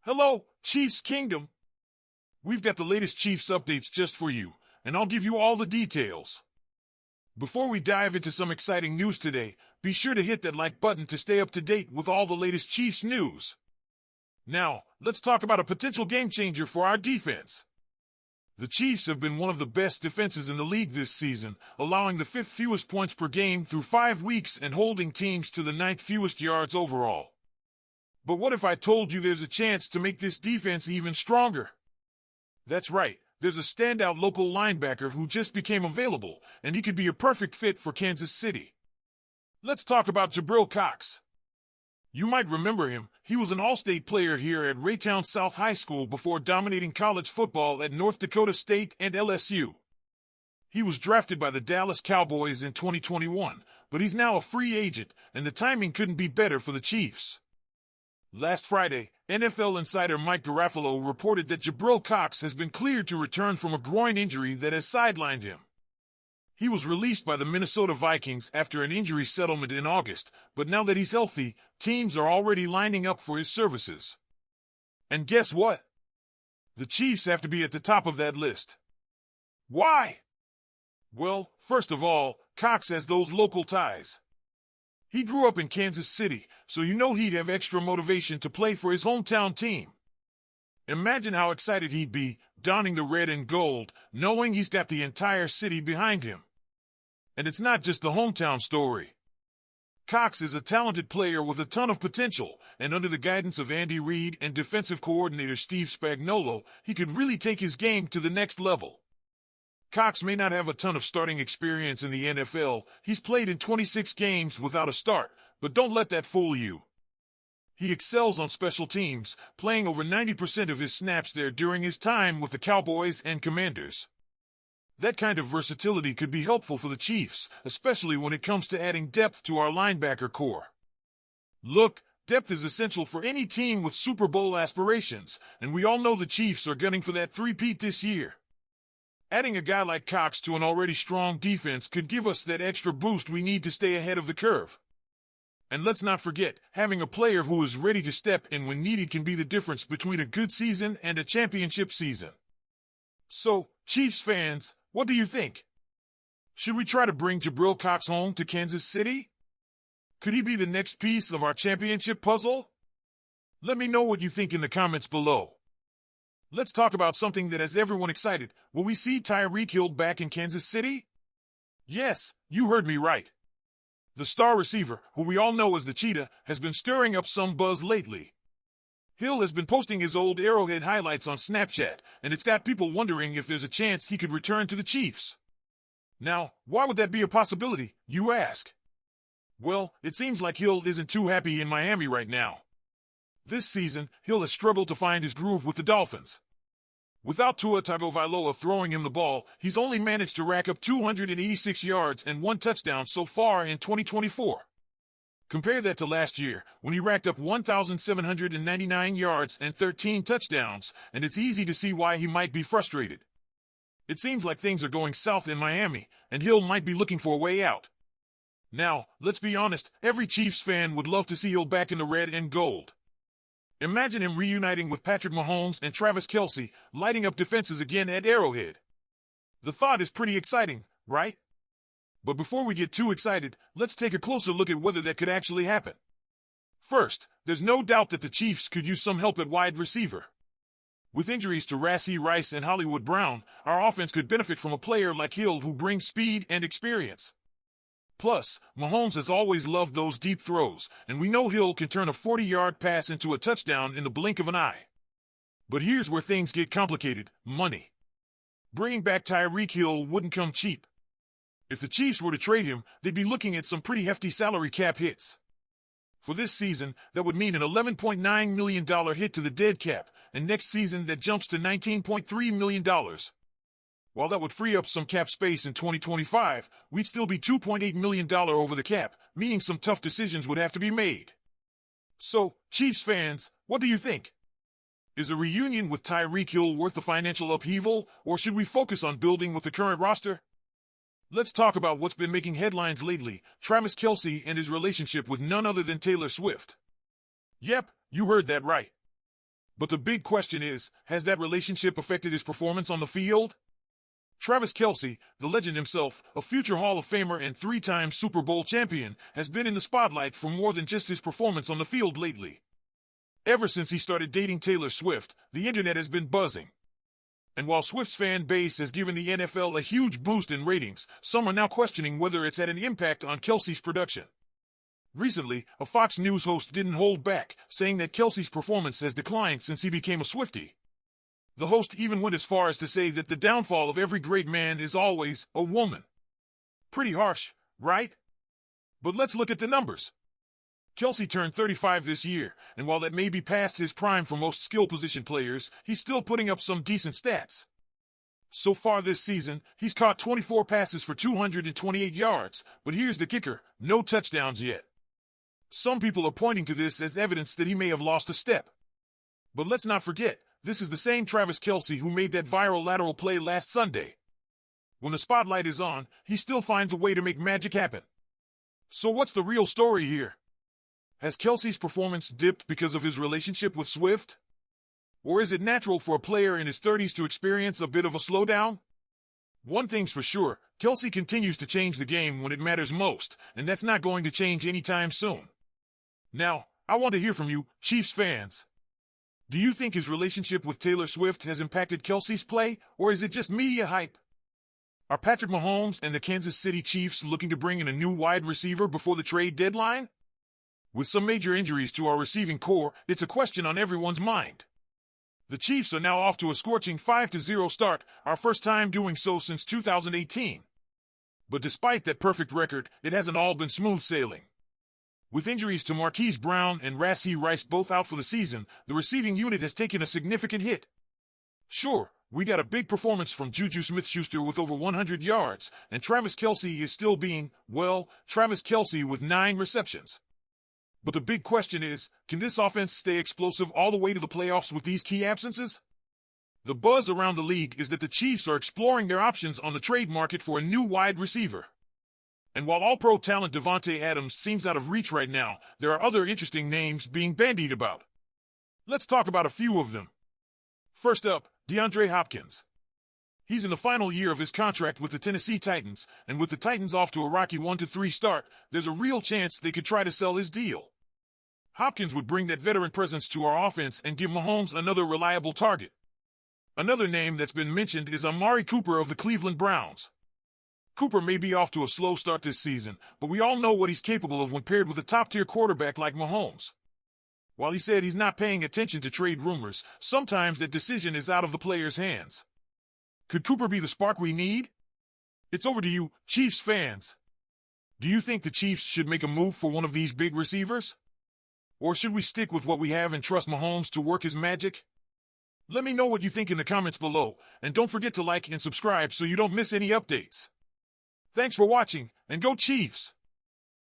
Hello, Chiefs Kingdom. We've got the latest Chiefs updates just for you, and I'll give you all the details. Before we dive into some exciting news today, be sure to hit that like button to stay up to date with all the latest Chiefs news. Now, let's talk about a potential game changer for our defense. The Chiefs have been one of the best defenses in the league this season, allowing the fifth fewest points per game through 5 weeks and holding teams to the ninth fewest yards overall. But what if I told you there's a chance to make this defense even stronger? That's right, there's a standout local linebacker who just became available, and he could be a perfect fit for Kansas City. Let's talk about Jabril Cox. You might remember him. He was an all-state player here at Raytown South High School before dominating college football at North Dakota State and LSU. He was drafted by the Dallas Cowboys in 2021, but he's now a free agent, and the timing couldn't be better for the Chiefs. Last Friday, NFL insider Mike Garafolo reported that Jabril Cox has been cleared to return from a groin injury that has sidelined him. He was released by the Minnesota Vikings after an injury settlement in August, but now that he's healthy, teams are already lining up for his services. And guess what? The Chiefs have to be at the top of that list. Why? Well, first of all, Cox has those local ties. He grew up in Kansas City, so you know he'd have extra motivation to play for his hometown team. Imagine how excited he'd be, donning the red and gold, knowing he's got the entire city behind him. And it's not just the hometown story. Cox is a talented player with a ton of potential, and under the guidance of Andy Reid and defensive coordinator Steve Spagnuolo, he could really take his game to the next level. Cox may not have a ton of starting experience in the NFL. He's played in 26 games without a start, but don't let that fool you. He excels on special teams, playing over 90% of his snaps there during his time with the Cowboys and Commanders. That kind of versatility could be helpful for the Chiefs, especially when it comes to adding depth to our linebacker core. Look, depth is essential for any team with Super Bowl aspirations, and we all know the Chiefs are gunning for that three-peat this year. Adding a guy like Cox to an already strong defense could give us that extra boost we need to stay ahead of the curve. And let's not forget, having a player who is ready to step in when needed can be the difference between a good season and a championship season. So, Chiefs fans, what do you think? Should we try to bring Jabril Cox home to Kansas City? Could he be the next piece of our championship puzzle? Let me know what you think in the comments below. Let's talk about something that has everyone excited. Will we see Tyreek Hill back in Kansas City? Yes, you heard me right. The star receiver, who we all know as the Cheetah, has been stirring up some buzz lately. Hill has been posting his old Arrowhead highlights on Snapchat, and it's got people wondering if there's a chance he could return to the Chiefs. Now, why would that be a possibility, you ask? Well, it seems like Hill isn't too happy in Miami right now. This season, Hill has struggled to find his groove with the Dolphins. Without Tua Tagovailoa throwing him the ball, he's only managed to rack up 286 yards and 1 touchdown so far in 2024. Compare that to last year, when he racked up 1,799 yards and 13 touchdowns, and it's easy to see why he might be frustrated. It seems like things are going south in Miami, and Hill might be looking for a way out. Now, let's be honest, every Chiefs fan would love to see Hill back in the red and gold. Imagine him reuniting with Patrick Mahomes and Travis Kelce, lighting up defenses again at Arrowhead. The thought is pretty exciting, right? But before we get too excited, let's take a closer look at whether that could actually happen. First, there's no doubt that the Chiefs could use some help at wide receiver. With injuries to Rashee Rice and Hollywood Brown, our offense could benefit from a player like Hill who brings speed and experience. Plus, Mahomes has always loved those deep throws, and we know Hill can turn a 40-yard pass into a touchdown in the blink of an eye. But here's where things get complicated: money. Bringing back Tyreek Hill wouldn't come cheap. If the Chiefs were to trade him, they'd be looking at some pretty hefty salary cap hits. For this season, that would mean an $11.9 million hit to the dead cap, and next season that jumps to $19.3 million. While that would free up some cap space in 2025, we'd still be $2.8 million over the cap, meaning some tough decisions would have to be made. So, Chiefs fans, what do you think? Is a reunion with Tyreek Hill worth the financial upheaval, or should we focus on building with the current roster? Let's talk about what's been making headlines lately: Travis Kelce and his relationship with none other than Taylor Swift. Yep, you heard that right. But the big question is, has that relationship affected his performance on the field? Travis Kelce, the legend himself, a future Hall of Famer and three-time Super Bowl champion, has been in the spotlight for more than just his performance on the field lately. Ever since he started dating Taylor Swift, the internet has been buzzing. And while Swift's fan base has given the NFL a huge boost in ratings, some are now questioning whether it's had an impact on Kelce's production. Recently, a Fox News host didn't hold back, saying that Kelce's performance has declined since he became a Swiftie. The host even went as far as to say that the downfall of every great man is always a woman. Pretty harsh, right? But let's look at the numbers. Kelce turned 35 this year, and while that may be past his prime for most skill position players, he's still putting up some decent stats. So far this season, he's caught 24 passes for 228 yards, but here's the kicker, no touchdowns yet. Some people are pointing to this as evidence that he may have lost a step. But let's not forget, this is the same Travis Kelce who made that viral lateral play last Sunday. When the spotlight is on, he still finds a way to make magic happen. So what's the real story here? Has Kelce's performance dipped because of his relationship with Swift? Or is it natural for a player in his 30s to experience a bit of a slowdown? One thing's for sure, Kelce continues to change the game when it matters most, and that's not going to change anytime soon. Now, I want to hear from you, Chiefs fans. Do you think his relationship with Taylor Swift has impacted Kelce's play, or is it just media hype? Are Patrick Mahomes and the Kansas City Chiefs looking to bring in a new wide receiver before the trade deadline? With some major injuries to our receiving core, it's a question on everyone's mind. The Chiefs are now off to a scorching 5-0 start, our first time doing so since 2018. But despite that perfect record, it hasn't all been smooth sailing. With injuries to Marquise Brown and Rashee Rice both out for the season, the receiving unit has taken a significant hit. Sure, we got a big performance from Juju Smith-Schuster with over 100 yards, and Travis Kelce is still being, well, Travis Kelce with 9 receptions. But the big question is, can this offense stay explosive all the way to the playoffs with these key absences? The buzz around the league is that the Chiefs are exploring their options on the trade market for a new wide receiver. And while all-pro talent Davante Adams seems out of reach right now, there are other interesting names being bandied about. Let's talk about a few of them. First up, DeAndre Hopkins. He's in the final year of his contract with the Tennessee Titans, and with the Titans off to a rocky 1-3 start, there's a real chance they could try to sell his deal. Hopkins would bring that veteran presence to our offense and give Mahomes another reliable target. Another name that's been mentioned is Amari Cooper of the Cleveland Browns. Cooper may be off to a slow start this season, but we all know what he's capable of when paired with a top-tier quarterback like Mahomes. While he said he's not paying attention to trade rumors, sometimes that decision is out of the player's hands. Could Cooper be the spark we need? It's over to you, Chiefs fans. Do you think the Chiefs should make a move for one of these big receivers? Or should we stick with what we have and trust Mahomes to work his magic? Let me know what you think in the comments below, and don't forget to like and subscribe so you don't miss any updates. Thanks for watching, and go Chiefs!